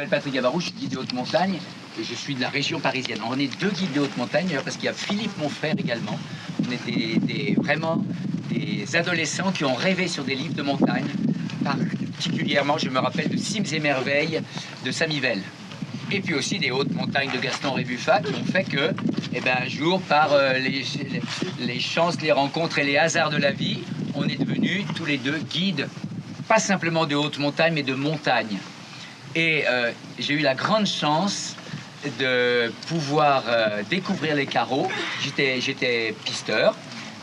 m'appelle Patrick Gavarou, je suis guide de haute montagne et je suis de la région parisienne. On est deux guides de haute montagne, parce qu'il y a Philippe, mon frère, également. On est vraiment des adolescents qui ont rêvé sur des livres de montagne. Particulièrement, je me rappelle de Cimes et Merveilles de Samivelle. Et puis aussi des hautes montagnes de Gaston Rébuffat qui ont fait que, eh ben, un jour, par les chances, les rencontres et les hasards de la vie, on est devenus tous les deux guides, pas simplement de haute montagne, mais de montagne. Et j'ai eu la grande chance de pouvoir découvrir les carreaux. J'étais pisteur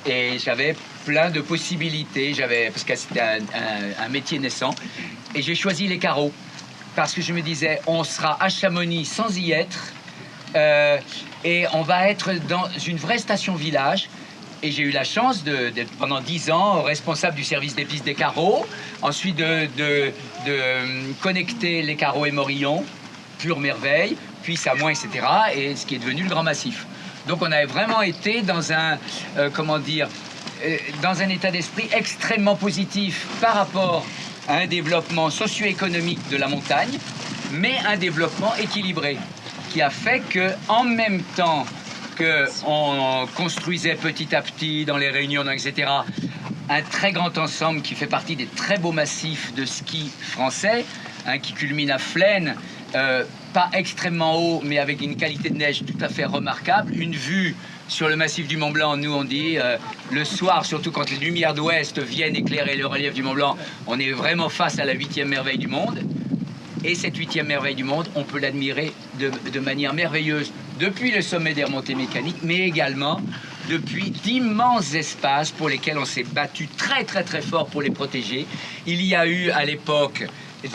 et j'avais plein de possibilités, parce que c'était un métier naissant. Et j'ai choisi les carreaux parce que je me disais, on sera à Chamonix sans y être et on va être dans une vraie station village. Et j'ai eu la chance d'être pendant 10 ans responsable du service des pistes des carreaux, ensuite de connecter les carreaux et Morillon, pure merveille, puis Samoin, etc., et ce qui est devenu le Grand Massif. Donc on avait vraiment été dans un, dans un état d'esprit extrêmement positif par rapport à un développement socio-économique de la montagne, mais un développement équilibré, qui a fait que, en même temps qu'on construisait petit à petit dans les réunions, etc., un très grand ensemble qui fait partie des très beaux massifs de ski français, hein, qui culmine à Flaine, pas extrêmement haut, mais avec une qualité de neige tout à fait remarquable, une vue sur le massif du Mont Blanc. Nous, on dit, le soir, surtout quand les lumières d'ouest viennent éclairer le relief du Mont Blanc, on est vraiment face à la 8e merveille du monde. Et cette 8e merveille du monde, on peut l'admirer de manière merveilleuse depuis le sommet des remontées mécaniques, mais également depuis d'immenses espaces pour lesquels on s'est battu très très très fort pour les protéger. Il y a eu à l'époque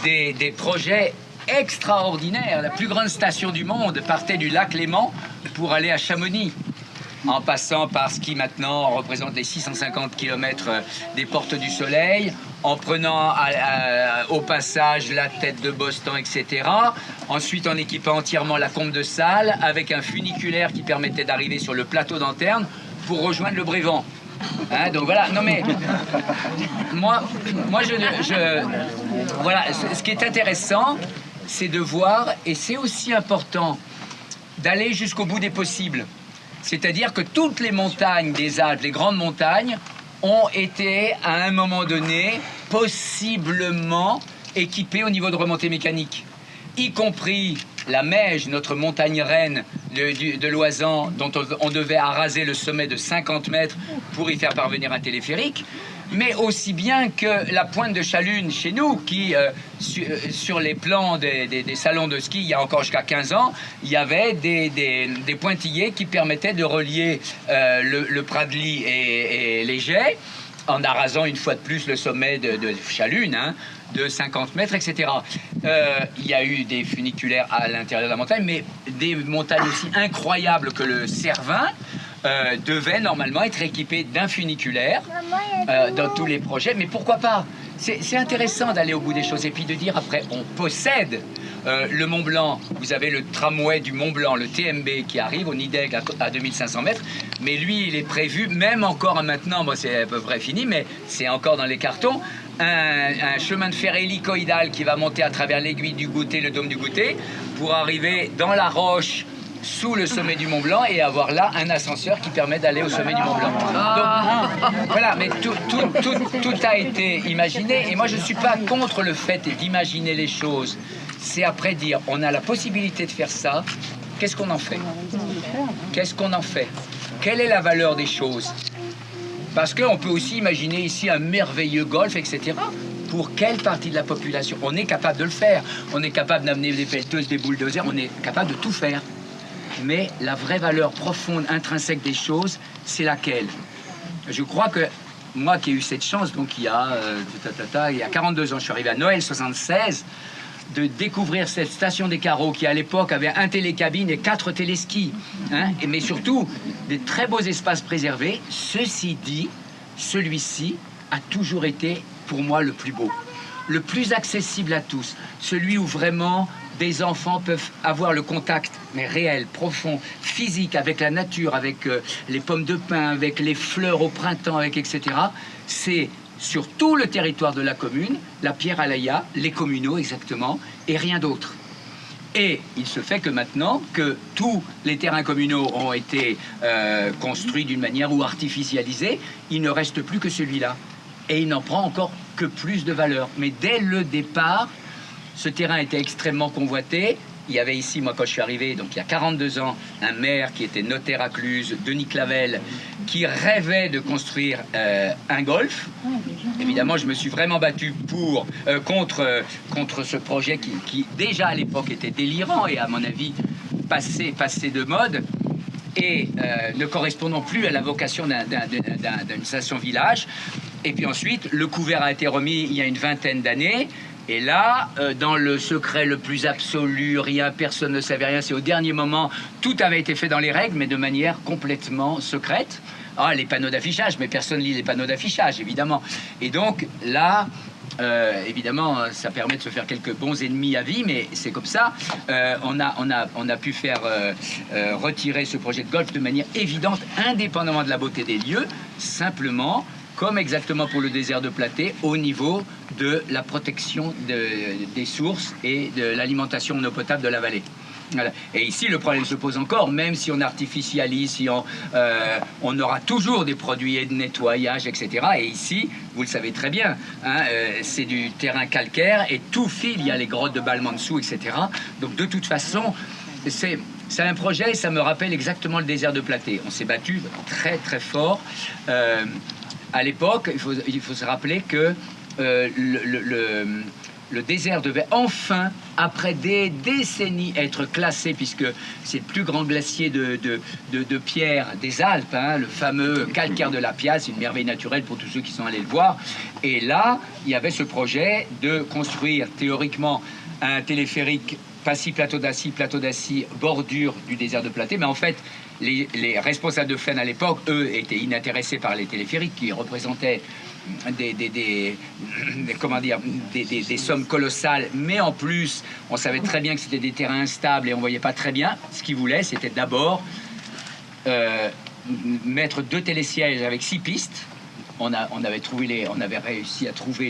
des projets extraordinaires. La plus grande station du monde partait du lac Léman pour aller à Chamonix, en passant par ce qui maintenant représente les 650 km des Portes du Soleil, en prenant au passage la tête de Bostan, etc. Ensuite, en équipant entièrement la Combe de Salles avec un funiculaire qui permettait d'arriver sur le plateau d'Anterne pour rejoindre le Brévent. Hein, donc voilà, non mais moi voilà, ce qui est intéressant, c'est de voir, et c'est aussi important d'aller jusqu'au bout des possibles. C'est-à-dire que toutes les montagnes des Alpes, les grandes montagnes, ont été à un moment donné possiblement équipées au niveau de remontée mécanique, y compris la Meige, notre montagne reine de l'Oisan, dont on devait araser le sommet de 50 mètres pour y faire parvenir un téléphérique, mais aussi bien que la pointe de Chalune chez nous, qui, sur les plans des salons de ski, il y a encore jusqu'à 15 ans, il y avait des pointillés qui permettaient de relier le Pradly et les Jets, en arasant une fois de plus le sommet de Chalune, hein, de 50 mètres, etc. Il y a eu des funiculaires à l'intérieur de la montagne, mais des montagnes aussi incroyables que le Cervin devaient normalement être équipées d'un funiculaire dans tous les projets. Mais pourquoi pas? C'est intéressant d'aller au bout des choses et puis de dire après, on possède le Mont Blanc. Vous avez le tramway du Mont Blanc, le TMB, qui arrive au Nideg à 2500 mètres. Mais lui, il est prévu, même encore maintenant, bon, c'est à peu près fini, mais c'est encore dans les cartons, un chemin de fer hélicoïdal qui va monter à travers l'aiguille du Goûter, le dôme du Goûter, pour arriver dans la roche sous le sommet du Mont Blanc et avoir là un ascenseur qui permet d'aller au sommet du Mont Blanc. Donc, voilà, mais tout a été imaginé. Et moi, je ne suis pas contre le fait d'imaginer les choses. C'est après dire, on a la possibilité de faire ça, qu'est-ce qu'on en fait? Qu'est-ce qu'on en fait? Quelle est la valeur des choses? Parce qu'on peut aussi imaginer ici un merveilleux golf, etc. Pour quelle partie de la population? On est capable de le faire. On est capable d'amener des pelleteuses, des bulldozers, on est capable de tout faire. Mais la vraie valeur profonde, intrinsèque des choses, c'est laquelle? Je crois que moi qui ai eu cette chance, donc il y a 42 ans, je suis arrivé à Noël 76, de découvrir cette station des Carreaux qui à l'époque avait un télécabine et 4 téléskis, hein, mais surtout des très beaux espaces préservés. Ceci dit, celui-ci a toujours été pour moi le plus beau, le plus accessible à tous, celui où vraiment des enfants peuvent avoir le contact, mais réel, profond, physique, avec la nature, avec les pommes de pin, avec les fleurs au printemps, avec etc. C'est sur tout le territoire de la commune, la Pierre Alaya, les communaux exactement, et rien d'autre. Et il se fait que maintenant que tous les terrains communaux ont été construits d'une manière ou artificialisés, il ne reste plus que celui-là. Et il n'en prend encore que plus de valeur. Mais dès le départ, ce terrain était extrêmement convoité. Il y avait ici, moi quand je suis arrivé, donc il y a 42 ans, un maire qui était notaire à Cluses, Denis Clavel, qui rêvait de construire un golf. Évidemment, je me suis vraiment battu contre ce projet qui déjà à l'époque était délirant et à mon avis passé de mode et ne correspondant plus à la vocation d'une station-village. Et puis ensuite, le couvert a été remis il y a une vingtaine d'années. Et là, dans le secret le plus absolu, personne ne savait rien, c'est au dernier moment, tout avait été fait dans les règles, mais de manière complètement secrète. Ah, les panneaux d'affichage, mais personne ne lit les panneaux d'affichage, évidemment. Et donc, là, évidemment, ça permet de se faire quelques bons ennemis à vie, mais c'est comme ça. On a pu faire retirer ce projet de golf de manière évidente, indépendamment de la beauté des lieux, simplement... comme exactement pour le désert de Platée, au niveau de la protection des sources et de l'alimentation en eau potable de la vallée. Voilà. Et ici, le problème se pose encore, même si on artificialise, si on aura toujours des produits de nettoyage, etc. Et ici, vous le savez très bien, hein, c'est du terrain calcaire et tout file, il y a les grottes de Balme en dessous, etc. Donc de toute façon, c'est un projet, ça me rappelle exactement le désert de Platée. On s'est battu très très fort. À l'époque, il faut se rappeler que le désert devait enfin, après des décennies, être classé, puisque c'est le plus grand glacier de pierre des Alpes, hein, le fameux calcaire de la Piazze, une merveille naturelle pour tous ceux qui sont allés le voir. Et là, il y avait ce projet de construire théoriquement un téléphérique Passy-Plateau d'Assy, bordure du désert de Platée, mais en fait, les responsables de Flaine à l'époque, eux, étaient inintéressés par les téléphériques qui représentaient des sommes colossales, mais en plus, on savait très bien que c'était des terrains instables et on voyait pas très bien. Ce qu'ils voulaient, c'était d'abord mettre 2 télésièges avec 6 pistes. On avait réussi à trouver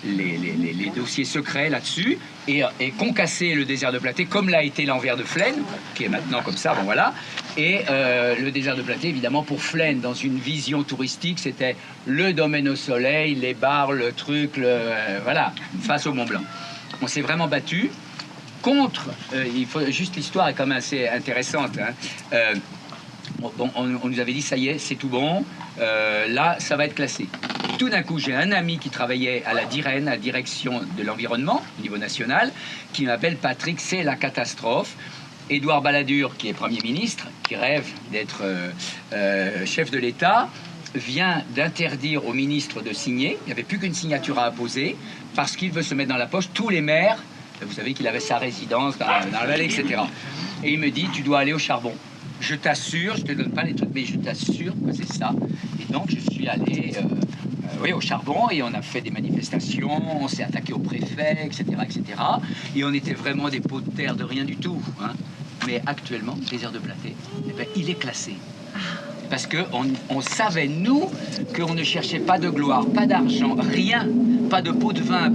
les dossiers secrets là-dessus et concasser le désert de Platée comme l'a été l'Envers de Flaine, qui est maintenant comme ça, bon voilà. Et le désert de Platée, évidemment, pour Flaine, dans une vision touristique, c'était le domaine au soleil, les bars, le truc, voilà, face au Mont Blanc. On s'est vraiment battu contre, juste l'histoire est quand même assez intéressante, hein. On nous avait dit, ça y est, c'est tout bon, là, ça va être classé. Tout d'un coup, j'ai un ami qui travaillait à la DIREN, à la direction de l'environnement, au niveau national, qui m'appelle Patrick, c'est la catastrophe. Édouard Balladur, qui est Premier ministre, qui rêve d'être chef de l'État, vient d'interdire au ministre de signer. Il n'y avait plus qu'une signature à apposer, parce qu'il veut se mettre dans la poche tous les maires. Vous savez qu'il avait sa résidence dans la vallée, etc. Et il me dit, tu dois aller au charbon. Je t'assure, je te donne pas les trucs, mais je t'assure que c'est ça. Et donc, je suis allé au charbon et on a fait des manifestations, on s'est attaqué au préfet, etc., etc. Et on était vraiment des pots de terre de rien du tout, hein. Mais actuellement, le désert de Platée, eh ben, il est classé. Parce qu'on savait, nous, qu'on ne cherchait pas de gloire, pas d'argent, rien, pas de pot de vin,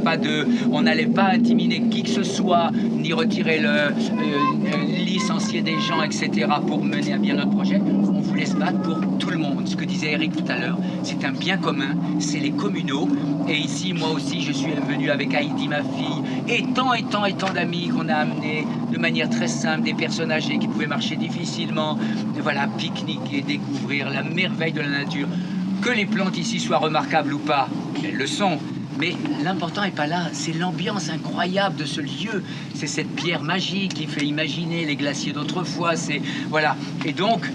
on n'allait pas intimider qui que ce soit, ni retirer licencier des gens, etc., pour mener à bien notre projet. On voulait se battre pour tout le monde. Ce que disait Eric tout à l'heure, c'est un bien commun, c'est les communaux. Et ici, moi aussi, je suis venu avec Heidi, ma fille, et tant d'amis qu'on a amenés de manière très simple, des personnes âgées qui pouvaient marcher difficilement, voilà, pique-niquer, découvrir la merveille de la nature. Que les plantes ici soient remarquables ou pas, elles le sont. Mais l'important n'est pas là, c'est l'ambiance incroyable de ce lieu. C'est cette pierre magique qui fait imaginer les glaciers d'autrefois. Voilà. Et donc,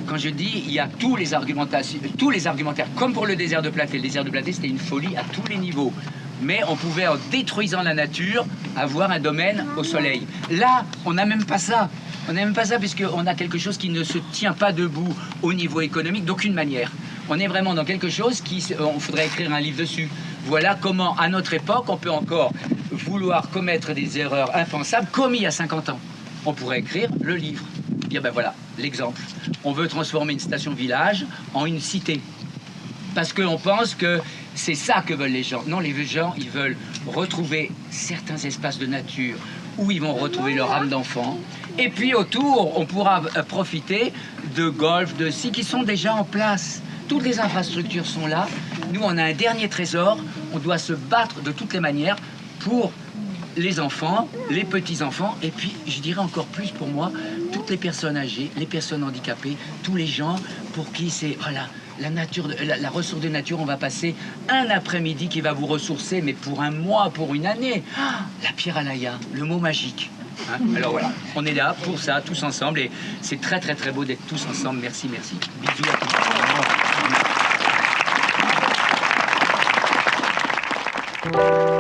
quand je dis, il y a tous les argumentaires, comme pour le désert de Platée. Le désert de Platée, c'était une folie à tous les niveaux. Mais on pouvait, en détruisant la nature, avoir un domaine au soleil. Là, on n'a même pas ça. On n'a même pas ça puisqu'on a quelque chose qui ne se tient pas debout au niveau économique d'aucune manière. On est vraiment dans quelque chose on faudrait écrire un livre dessus. Voilà comment, à notre époque, on peut encore vouloir commettre des erreurs impensables comme il y a 50 ans. On pourrait écrire le livre. Dire, ben voilà, l'exemple. On veut transformer une station-village en une cité. Parce qu'on pense que c'est ça que veulent les gens. Non, les gens, ils veulent retrouver certains espaces de nature où ils vont retrouver leur âme d'enfant. Et puis autour, on pourra profiter de golf, de scie qui sont déjà en place. Toutes les infrastructures sont là. Nous, on a un dernier trésor. On doit se battre de toutes les manières pour les enfants, les petits-enfants, et puis, je dirais encore plus pour moi, toutes les personnes âgées, les personnes handicapées, tous les gens pour qui c'est, voilà, la nature, la ressource de nature, on va passer un après-midi qui va vous ressourcer, mais pour un mois, pour une année. Ah, la pierre à l'aïa, le mot magique. Hein, alors voilà, on est là pour ça, tous ensemble, et c'est très très très beau d'être tous ensemble. Merci, merci. Bisous à tous.